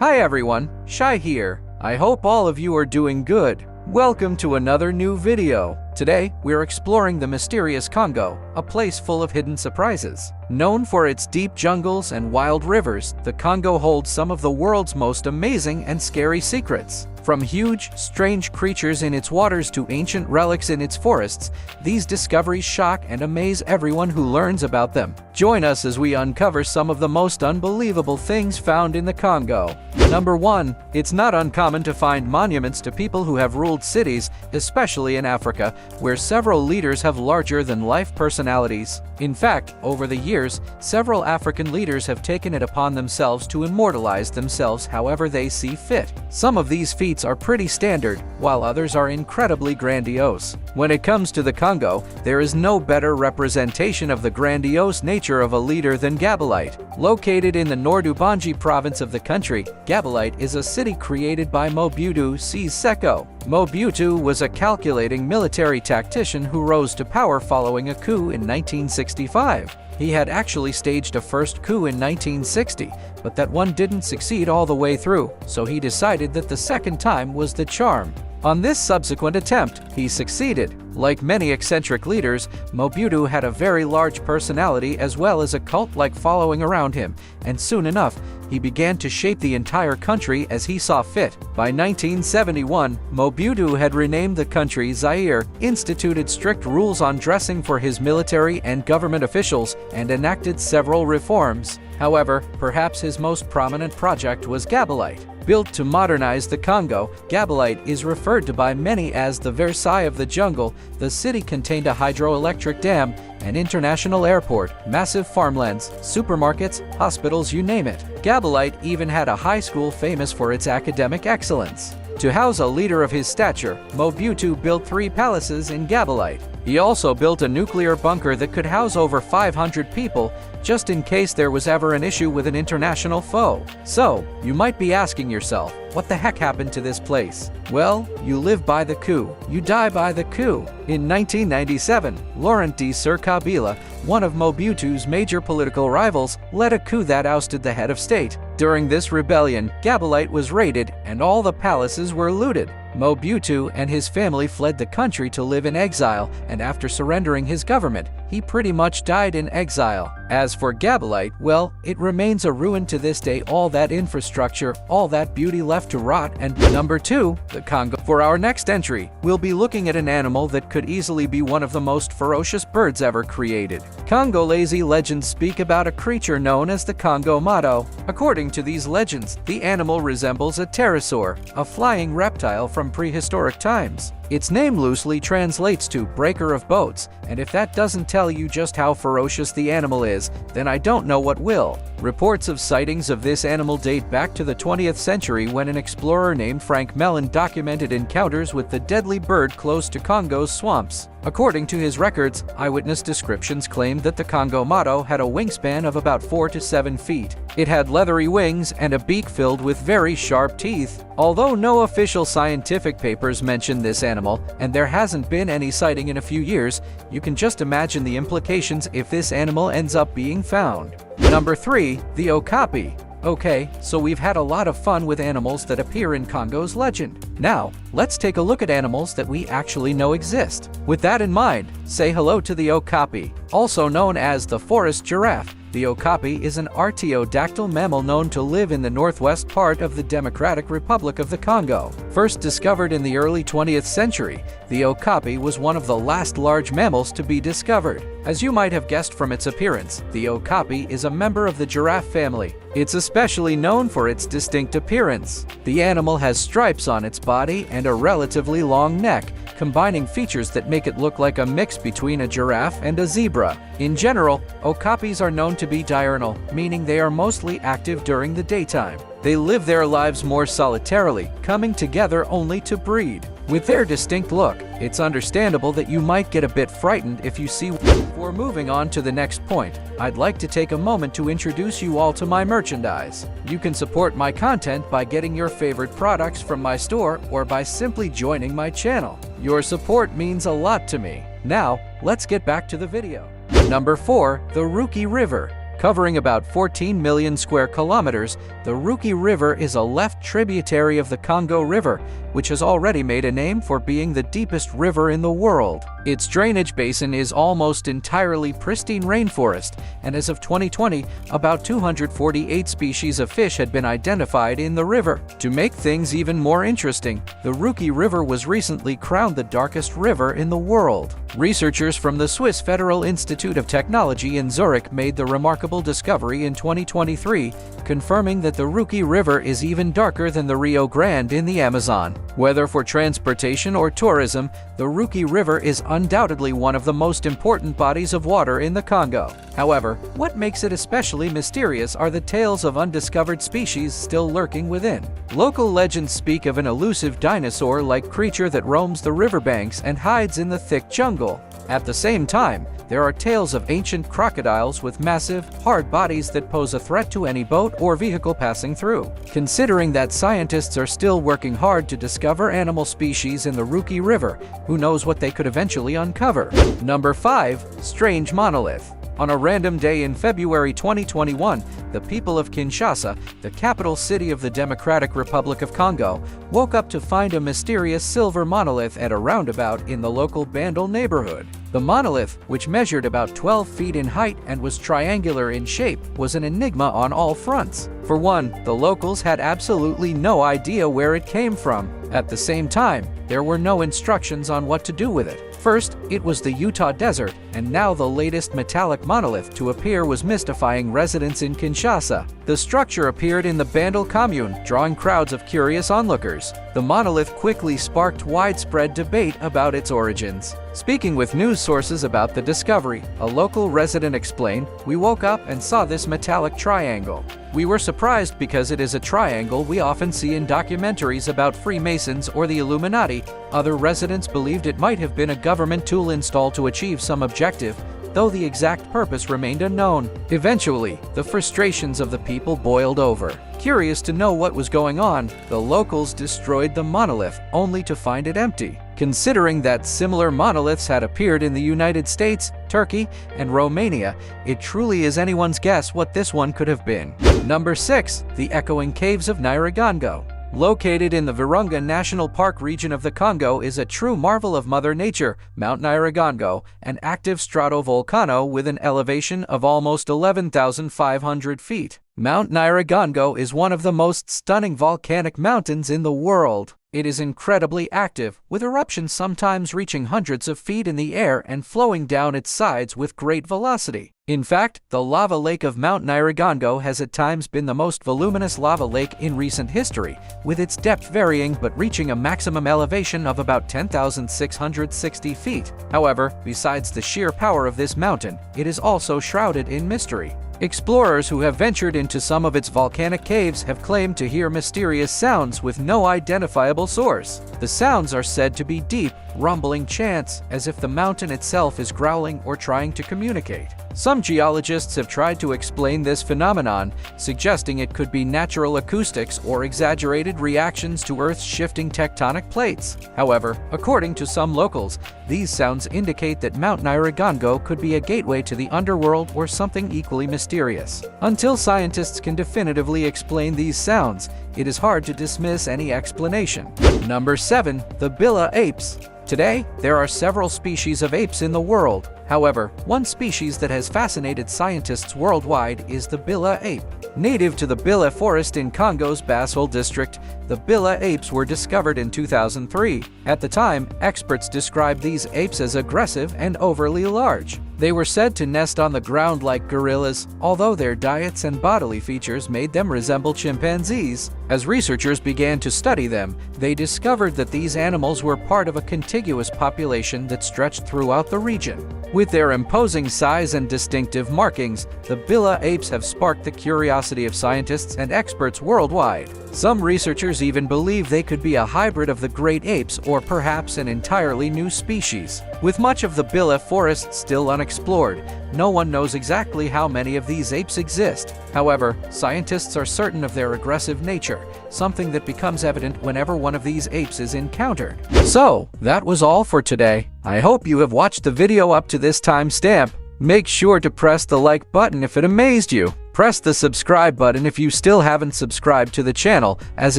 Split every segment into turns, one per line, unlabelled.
Hi everyone, Shai here. I hope all of you are doing good. Welcome to another new video. Today, we're exploring the mysterious Congo, a place full of hidden surprises. Known for its deep jungles and wild rivers, the Congo holds some of the world's most amazing and scary secrets. From huge, strange creatures in its waters to ancient relics in its forests, these discoveries shock and amaze everyone who learns about them. Join us as we uncover some of the most unbelievable things found in the Congo. Number 1. It's not uncommon to find monuments to people who have ruled cities, especially in Africa, where several leaders have larger-than-life personalities. In fact, over the years, several African leaders have taken it upon themselves to immortalize themselves however they see fit. Some of these feats are pretty standard, while others are incredibly grandiose. When it comes to the Congo, there is no better representation of the grandiose nature of a leader than Gbadolite. Located in the Nord-Ubangi province of the country, Gbadolite is a city created by Mobutu Sese. Mobutu was a calculating military tactician who rose to power following a coup in 1965. He had actually staged a first coup in 1960, but that one didn't succeed all the way through, so he decided that the second time was the charm. On this subsequent attempt, he succeeded. Like many eccentric leaders, Mobutu had a very large personality as well as a cult-like following around him, and soon enough, he began to shape the entire country as he saw fit. By 1971, Mobutu had renamed the country Zaire, instituted strict rules on dressing for his military and government officials, and enacted several reforms. However, perhaps his most prominent project was Gbadolite. Built to modernize the Congo, Gbadolite is referred to by many as the Versailles of the jungle. The city contained a hydroelectric dam, an international airport, massive farmlands, supermarkets, hospitals, you name it. Gbadolite even had a high school famous for its academic excellence. To house a leader of his stature, Mobutu built 3 palaces in Gbadolite. He also built a nuclear bunker that could house over 500 people, just in case there was ever an issue with an international foe. So, you might be asking yourself, what the heck happened to this place? Well, you live by the coup, you die by the coup. In 1997, Laurent Desire Kabila, one of Mobutu's major political rivals, led a coup that ousted the head of state. During this rebellion, Gbadolite was raided and all the palaces were looted. Mobutu and his family fled the country to live in exile, and after surrendering his government, he pretty much died in exile. As for Gbadolite, well, it remains a ruin to this day. All that infrastructure, all that beauty left to rot. And number 2, the Congo. For our next entry, we'll be looking at an animal that could easily be one of the most ferocious birds ever created. Congolese legends speak about a creature known as the Kongomato. According to these legends, the animal resembles a pterosaur, a flying reptile from prehistoric times. Its name loosely translates to breaker of boats, and if that doesn't tell you just how ferocious the animal is, then I don't know what will. Reports of sightings of this animal date back to the 20th century when an explorer named Frank Mellon documented encounters with the deadly bird close to Congo's swamps. According to his records, eyewitness descriptions claimed that the Kongomato had a wingspan of about 4 to 7 feet. It had leathery wings and a beak filled with very sharp teeth. Although no official scientific papers mention this animal, and there hasn't been any sighting in a few years, you can just imagine the implications if this animal ends up being found. Number 3. The Okapi. Okay, so we've had a lot of fun with animals that appear in Congo's legend. Now, let's take a look at animals that we actually know exist. With that in mind, say hello to the Okapi. Also known as the forest giraffe, the Okapi is an artiodactyl mammal known to live in the northwest part of the Democratic Republic of the Congo. First discovered in the early 20th century, the Okapi was one of the last large mammals to be discovered. As you might have guessed from its appearance, the Okapi is a member of the giraffe family. It's especially known for its distinct appearance. The animal has stripes on its body and a relatively long neck, combining features that make it look like a mix between a giraffe and a zebra. In general, okapis are known to be diurnal, meaning they are mostly active during the daytime. They live their lives more solitarily, coming together only to breed. With their distinct look, it's understandable that you might get a bit frightened if you see one. Before moving on to the next point, I'd like to take a moment to introduce you all to my merchandise. You can support my content by getting your favorite products from my store or by simply joining my channel. Your support means a lot to me. Now, let's get back to the video. Number 4. The Ruki River. Covering about 14 million square kilometers, the Ruki River is a left tributary of the Congo River, which has already made a name for being the deepest river in the world. Its drainage basin is almost entirely pristine rainforest, and as of 2020, about 248 species of fish had been identified in the river. To make things even more interesting, the Ruki River was recently crowned the darkest river in the world. Researchers from the Swiss Federal Institute of Technology in Zurich made the remarkable discovery in 2023, confirming that the Ruki River is even darker than the Rio Grande in the Amazon. Whether for transportation or tourism, the Ruki River is undoubtedly one of the most important bodies of water in the Congo. However, what makes it especially mysterious are the tales of undiscovered species still lurking within. Local legends speak of an elusive dinosaur-like creature that roams the riverbanks and hides in the thick jungle. At the same time, there are tales of ancient crocodiles with massive, hard bodies that pose a threat to any boat or vehicle passing through. Considering that scientists are still working hard to discover animal species in the Ruki River, who knows what they could eventually uncover? Number 5. Strange Monolith. On a random day in February 2021, the people of Kinshasa, the capital city of the Democratic Republic of Congo, woke up to find a mysterious silver monolith at a roundabout in the local Bandel neighborhood. The monolith, which measured about 12 feet in height and was triangular in shape, was an enigma on all fronts. For one, the locals had absolutely no idea where it came from. At the same time, there were no instructions on what to do with it. First, it was the Utah desert, and now the latest metallic monolith to appear was mystifying residents in Kinshasa. The structure appeared in the Bandel commune, drawing crowds of curious onlookers. The monolith quickly sparked widespread debate about its origins. Speaking with news sources about the discovery, a local resident explained, "We woke up and saw this metallic triangle. We were surprised because it is a triangle we often see in documentaries about Freemasons or the Illuminati." Other residents believed it might have been a government tool installed to achieve some objective, though the exact purpose remained unknown. Eventually, the frustrations of the people boiled over. Curious to know what was going on, the locals destroyed the monolith, only to find it empty. Considering that similar monoliths had appeared in the United States, Turkey, and Romania, it truly is anyone's guess what this one could have been. Number 6. The Echoing Caves of Nyiragongo. Located in the Virunga National Park region of the Congo is a true marvel of Mother Nature, Mount Nyiragongo, an active stratovolcano with an elevation of almost 11,500 feet. Mount Nyiragongo is one of the most stunning volcanic mountains in the world. It is incredibly active, with eruptions sometimes reaching hundreds of feet in the air and flowing down its sides with great velocity. In fact, the lava lake of Mount Nyiragongo has at times been the most voluminous lava lake in recent history, with its depth varying but reaching a maximum elevation of about 10,660 feet. However, besides the sheer power of this mountain, it is also shrouded in mystery. Explorers who have ventured into some of its volcanic caves have claimed to hear mysterious sounds with no identifiable source. The sounds are said to be deep, rumbling chants, as if the mountain itself is growling or trying to communicate. Some geologists have tried to explain this phenomenon, suggesting it could be natural acoustics or exaggerated reactions to Earth's shifting tectonic plates. However, according to some locals, these sounds indicate that Mount Nyiragongo could be a gateway to the underworld or something equally mysterious. Until scientists can definitively explain these sounds, it is hard to dismiss any explanation. Number 7. The Bili Apes. Today, there are several species of apes in the world. However, one species that has fascinated scientists worldwide is the Bili ape. Native to the Bili forest in Congo's Basel district, the Bili apes were discovered in 2003. At the time, experts described these apes as aggressive and overly large. They were said to nest on the ground like gorillas, although their diets and bodily features made them resemble chimpanzees. As researchers began to study them, they discovered that these animals were part of a contiguous population that stretched throughout the region. With their imposing size and distinctive markings, the Bili apes have sparked the curiosity of scientists and experts worldwide. Some researchers even believe they could be a hybrid of the great apes or perhaps an entirely new species. With much of the Bili forest still unexplored, no one knows exactly how many of these apes exist. However, scientists are certain of their aggressive nature, something that becomes evident whenever one of these apes is encountered. So, that was all for today. I hope you have watched the video up to this time stamp. Make sure to press the like button if it amazed you. Press the subscribe button if you still haven't subscribed to the channel, as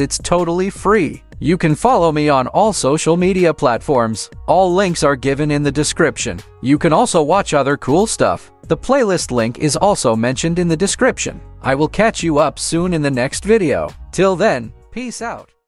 it's totally free. You can follow me on all social media platforms. All links are given in the description. You can also watch other cool stuff. The playlist link is also mentioned in the description. I will catch you up soon in the next video. Till then, peace out.